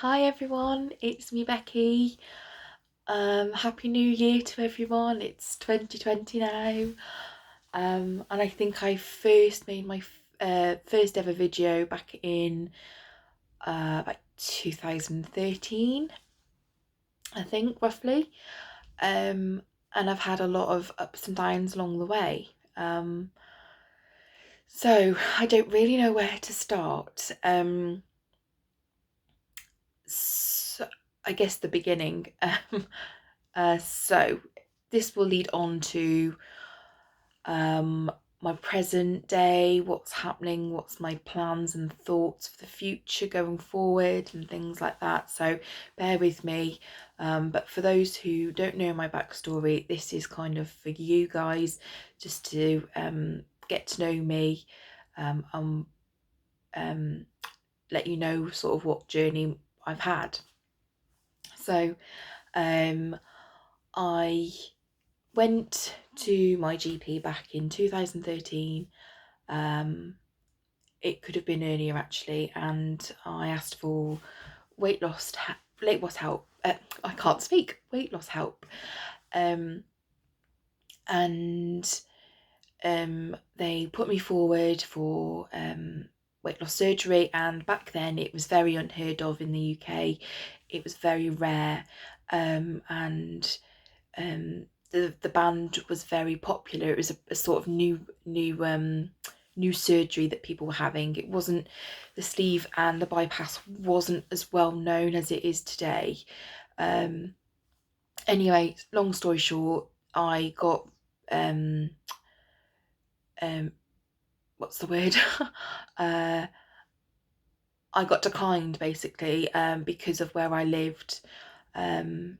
Hi everyone, it's me Becky. Happy New Year to everyone. It's 2020 now. And I think I first made my first ever video back in about 2013, I think, roughly. And I've had a lot of ups and downs along the way. So I don't really know where to start. So I guess the beginning. So this will lead on to my present day, what's happening, what's my plans and thoughts for the future going forward and things like that. So bear with me. But for those who don't know my backstory, this is kind of for you guys, just to get to know me, let you know sort of what journey I've had. So I went to my GP back in 2013. It could have been earlier actually, and I asked for weight loss help. I can't speak. Weight loss help, and they put me forward for weight loss surgery. And back then it was very unheard of in the UK. It was very rare, and the band was very popular. It was a sort of new surgery that people were having. It wasn't, the sleeve and the bypass wasn't as well known as it is today. Anyway, long story short, I got what's the word? I got declined basically, because of where I lived. I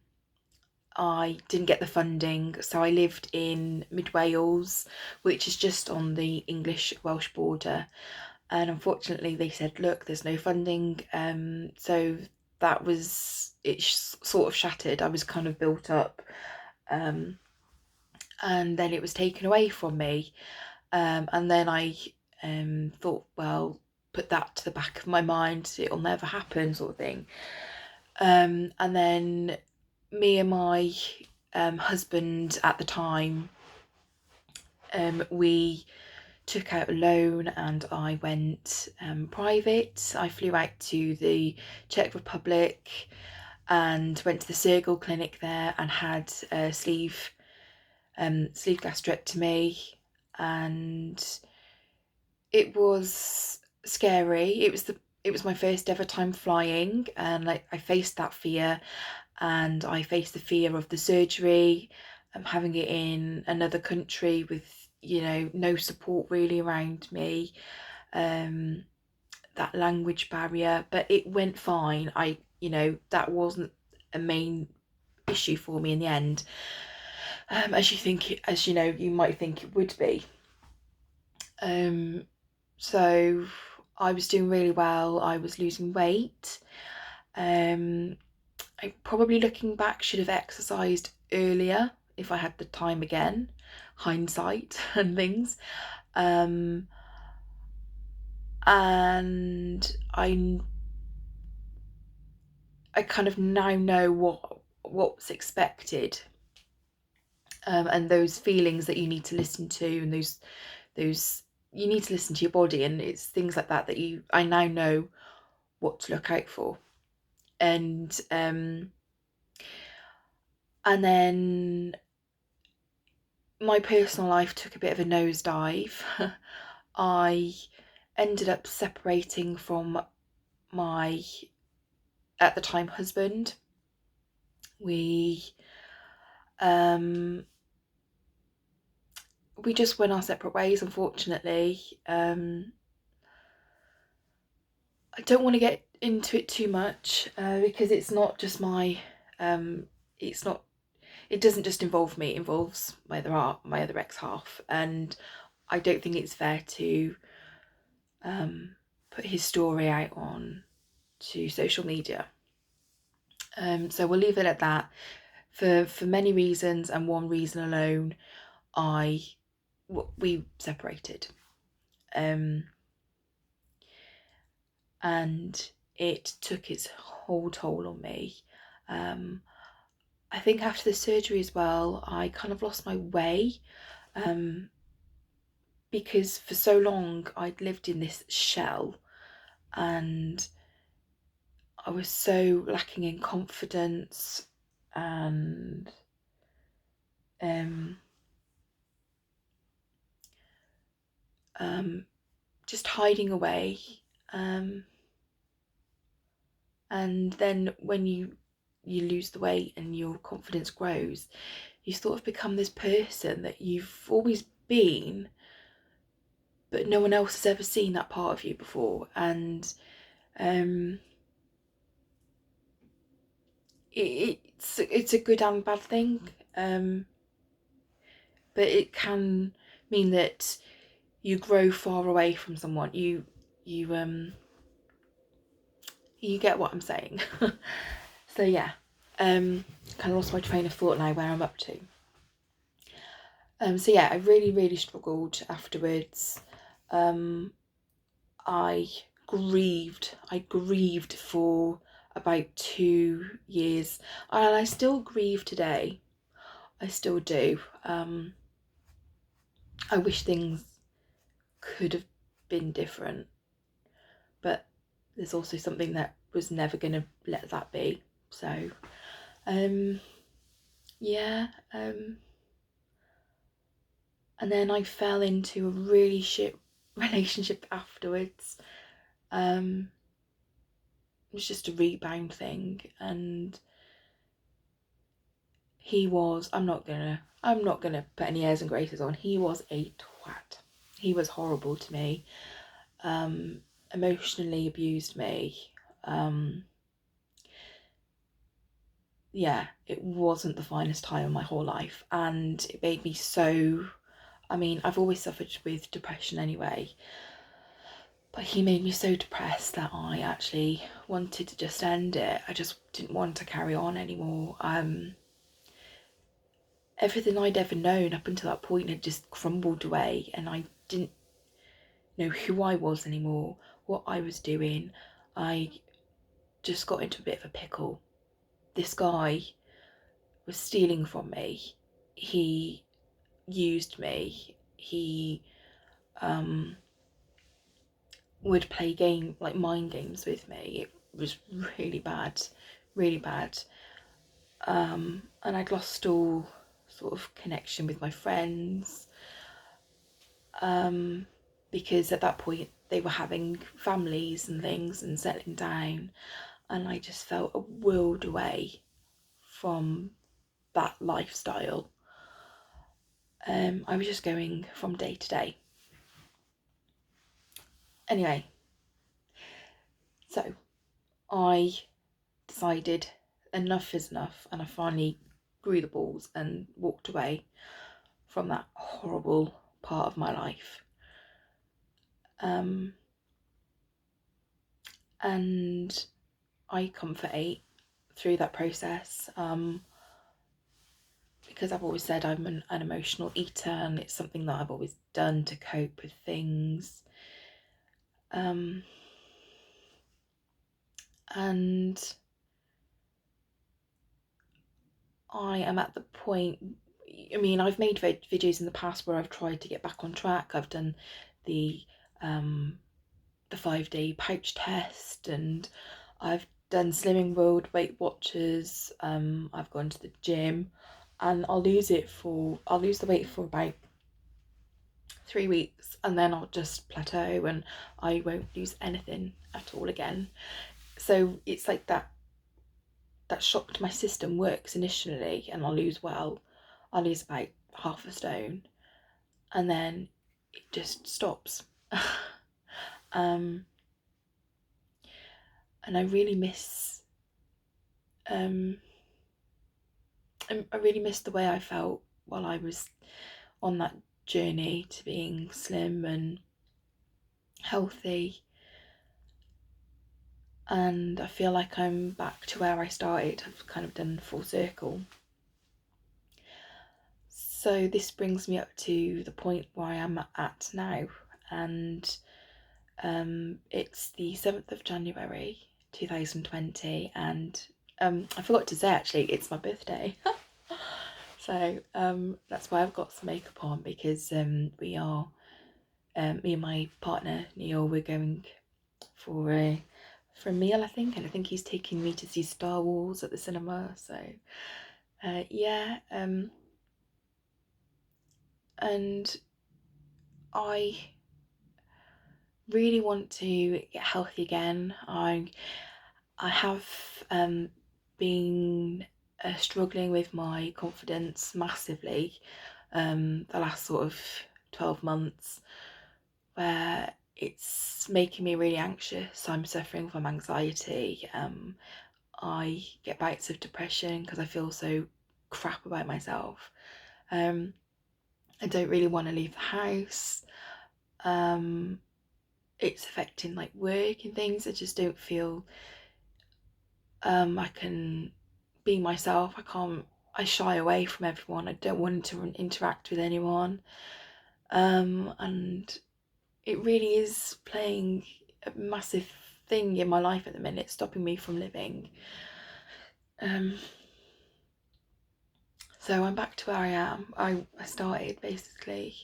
didn't get the funding, so I lived in Mid Wales, which is just on the English-Welsh border. And unfortunately they said, look, there's no funding. So that was, it sort of shattered. I was kind of built up, and then it was taken away from me. And then I thought, well, put that to the back of my mind, it'll never happen, sort of thing. And then me and my husband at the time, we took out a loan and I went private. I flew out to the Czech Republic and went to the Sergal clinic there and had a sleeve gastrectomy, and it was scary. It was my first ever time flying, and like I faced that fear, and I faced the fear of the surgery, having it in another country with, you know, no support really around me, that language barrier. But it went fine. That wasn't a main issue for me in the end, as you know, you might think it would be. So I was doing really well. I was losing weight. I probably, looking back, should have exercised earlier if I had the time again, hindsight and things. And I kind of now know what's expected, and those feelings that you need to listen to, and those you need to listen to your body, and it's things like that I now know what to look out for. And then my personal life took a bit of a nosedive. I ended up separating from my, at the time, husband. We just went our separate ways, unfortunately. I don't want to get into it too much, because it's not just my, it doesn't just involve me, it involves my other ex-half, and I don't think it's fair to put his story out on to social media. So we'll leave it at that. For many reasons, and one reason alone, we separated. And it took its whole toll on me. I think after the surgery as well, I kind of lost my way, because for so long I'd lived in this shell, and I was so lacking in confidence, and um, just hiding away. Um, and then when you lose the weight and your confidence grows, you sort of become this person that you've always been, but no one else has ever seen that part of you before. And um, it's a good and bad thing, but it can mean that you grow far away from someone. You you get what I'm saying. So yeah, kind of lost my train of thought now where I'm up to. So yeah, I really struggled afterwards. I grieved for about 2 years, and I still grieve today. I still do. I wish things could have been different, but there's also something that was never going to let that be. So yeah, and then I fell into a really shit relationship afterwards. It was just a rebound thing, and he was, I'm not gonna put any airs and graces on. He was a twat. He was horrible to me. Emotionally abused me. Yeah, it wasn't the finest time of my whole life, and it made me so, I mean, I've always suffered with depression anyway, but he made me so depressed that I actually wanted to just end it. I just didn't want to carry on anymore. Everything I'd ever known up until that point had just crumbled away, and I didn't know who I was anymore, what I was doing. I just got into a bit of a pickle. This guy was stealing from me. He used me. He would play mind games with me. It was really bad, really bad. And I'd lost all sort of connection with my friends, because at that point they were having families and things and settling down, and I just felt a world away from that lifestyle. I was just going from day to day. Anyway, so I decided enough is enough, and I finally grew the balls and walked away from that horrible part of my life. And I comfort ate through that process, because I've always said I'm an emotional eater, and it's something that I've always done to cope with things. And I am at the point, I mean, I've made videos in the past where I've tried to get back on track. I've done the 5-day pouch test, and I've done Slimming World, Weight Watchers. I've gone to the gym, and I'll lose the weight for about 3 weeks, and then I'll just plateau and I won't lose anything at all again. So it's like that shock to my system works initially, and I'll lose about half a stone, and then it just stops. And I really miss I really miss the way I felt while I was on that journey to being slim and healthy, and I feel like I'm back to where I started. I've kind of done full circle. So this brings me up to the point where I am at now, and it's the 7th of January, 2020, and I forgot to say actually it's my birthday. So that's why I've got some makeup on, because we are me and my partner Neil, we're going for a meal, I think, and I think he's taking me to see Star Wars at the cinema. So yeah, and I really want to get healthy again. I have been struggling with my confidence massively the last sort of 12 months, where it's making me really anxious. I'm suffering from anxiety. I get bouts of depression because I feel so crap about myself. I don't really want to leave the house. It's affecting like work and things. I just don't feel I can be myself. I shy away from everyone. I don't want to interact with anyone. And it really is playing a massive thing in my life at the minute, stopping me from living. So I'm back to where I am. I started basically.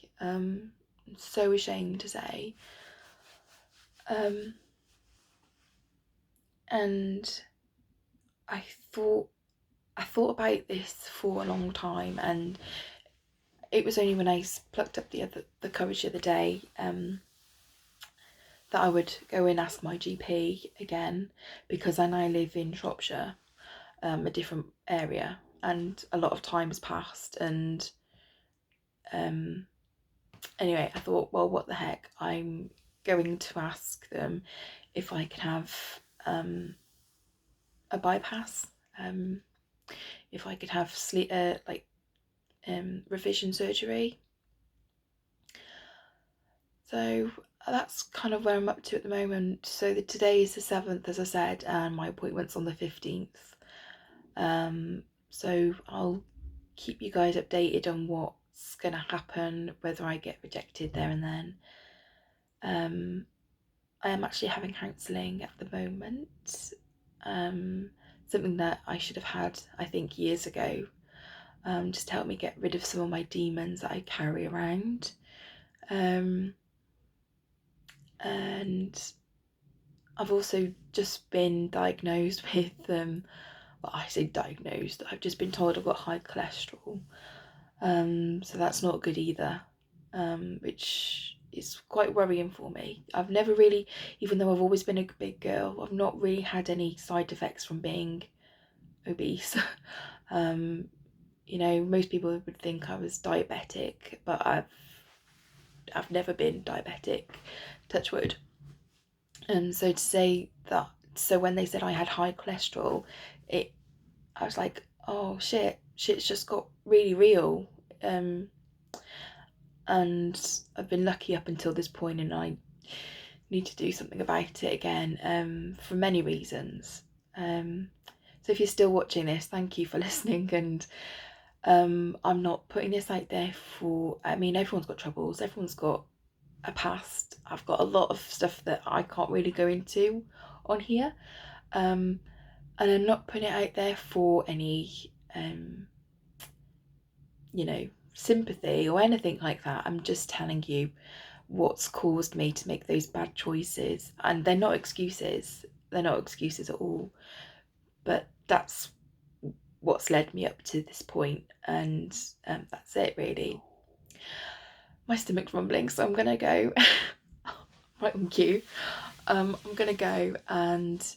So ashamed to say. And I thought about this for a long time, and it was only when I plucked up the courage the other day that I would go and ask my GP again, because I now live in Shropshire, a different area, and a lot of time has passed. And anyway, I thought, well, what the heck, I'm going to ask them if I can have a bypass, if I could have sleep revision surgery. So that's kind of where I'm up to at the moment. So today is the 7th, as I said, and my appointment's on the 15th. So I'll keep you guys updated on what's gonna happen, whether I get rejected there and then. I am actually having counselling at the moment, something that I should have had, I think, years ago, just to help me get rid of some of my demons that I carry around. And I've also just been diagnosed with, well, I say diagnosed, I've just been told I've got high cholesterol. So that's not good either, which is quite worrying for me. I've never really, even though I've always been a big girl, I've not really had any side effects from being obese. You know, most people would think I was diabetic, but I've never been diabetic, touch wood. And so to say that, so when they said I had high cholesterol, I was like, oh shit's just got really real. And I've been lucky up until this point, and I need to do something about it again, for many reasons. So if you're still watching this, thank you for listening. And I'm not putting this out there for, I mean, everyone's got troubles, everyone's got a past. I've got a lot of stuff that I can't really go into on here, and I'm not putting it out there for any you know, sympathy or anything like that. I'm just telling you what's caused me to make those bad choices, and they're not excuses at all, but that's what's led me up to this point. And that's it really. My stomach's rumbling, so I'm gonna go. Right on cue. I'm gonna go and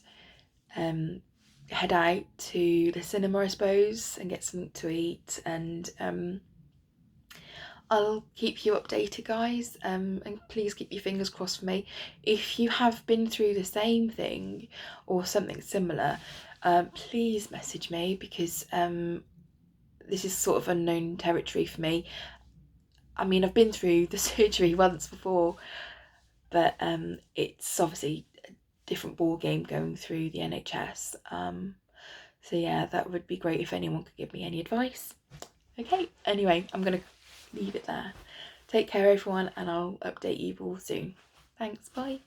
head out to the cinema, I suppose, and get something to eat. And I'll keep you updated, guys, and please keep your fingers crossed for me. If you have been through the same thing or something similar, please message me, because this is sort of unknown territory for me. I mean, I've been through the surgery once before, but it's obviously a different ball game going through the NHS. So yeah, that would be great if anyone could give me any advice. Okay, anyway, I'm gonna leave it there. Take care, everyone, and I'll update you all soon. Thanks, bye.